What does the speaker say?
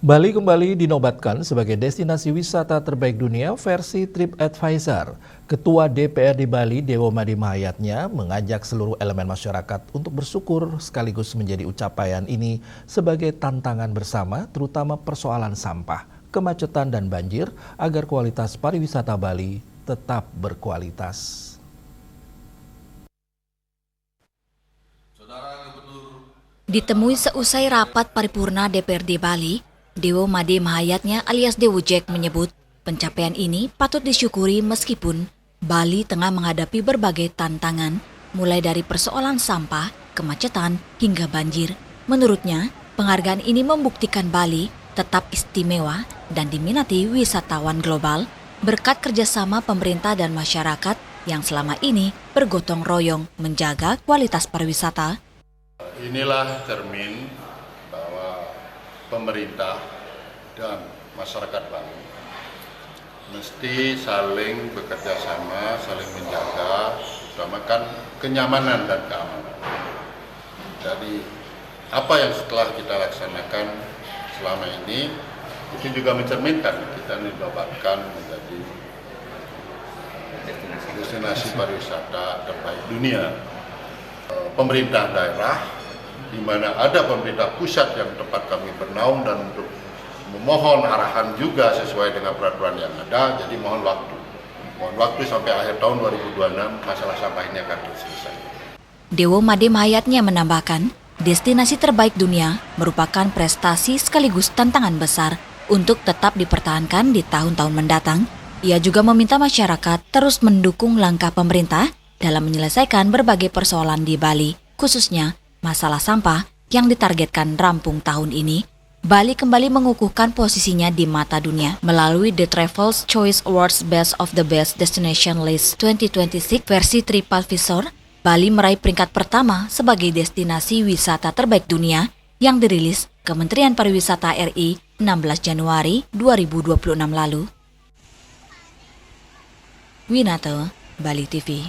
Bali kembali dinobatkan sebagai destinasi wisata terbaik dunia versi TripAdvisor. Ketua DPRD Bali, Dewo Made Mahayatnya, mengajak seluruh elemen masyarakat untuk bersyukur sekaligus menjadi ucapan ini sebagai tantangan bersama, terutama persoalan sampah, kemacetan dan banjir, agar kualitas pariwisata Bali tetap berkualitas. Ditemui seusai rapat paripurna DPRD Bali, Dewo Made Mahayatnya alias Dewo Jack menyebut pencapaian ini patut disyukuri meskipun Bali tengah menghadapi berbagai tantangan, mulai dari persoalan sampah, kemacetan, hingga banjir. Menurutnya, penghargaan ini membuktikan Bali tetap istimewa dan diminati wisatawan global berkat kerjasama pemerintah dan masyarakat yang selama ini bergotong royong menjaga kualitas pariwisata. Inilah cermin bahwa pemerintah dan masyarakat Bali mesti saling bekerja sama, saling menjaga, utamakan kenyamanan dan keamanan. Jadi apa yang setelah kita laksanakan selama ini itu juga mencerminkan kita dinobatkan menjadi destinasi pariwisata terbaik dunia. Pemerintah daerah, di mana ada pemerintah pusat yang tempat kami bernaung dan untuk memohon arahan juga sesuai dengan peraturan yang ada, jadi mohon waktu sampai akhir tahun 2026 masalah sampah ini akan selesai. Dewo Made Mahayatnya menambahkan, destinasi terbaik dunia merupakan prestasi sekaligus tantangan besar untuk tetap dipertahankan di tahun-tahun mendatang. Ia juga meminta masyarakat terus mendukung langkah pemerintah dalam menyelesaikan berbagai persoalan di Bali, khususnya masalah sampah yang ditargetkan rampung tahun ini. Bali kembali mengukuhkan posisinya di mata dunia melalui The Travelers Choice Awards Best of the Best Destination List 2026 versi TripAdvisor. Bali meraih peringkat pertama sebagai destinasi wisata terbaik dunia yang dirilis Kementerian Pariwisata RI 16 Januari 2026 lalu. Winato, Bali TV.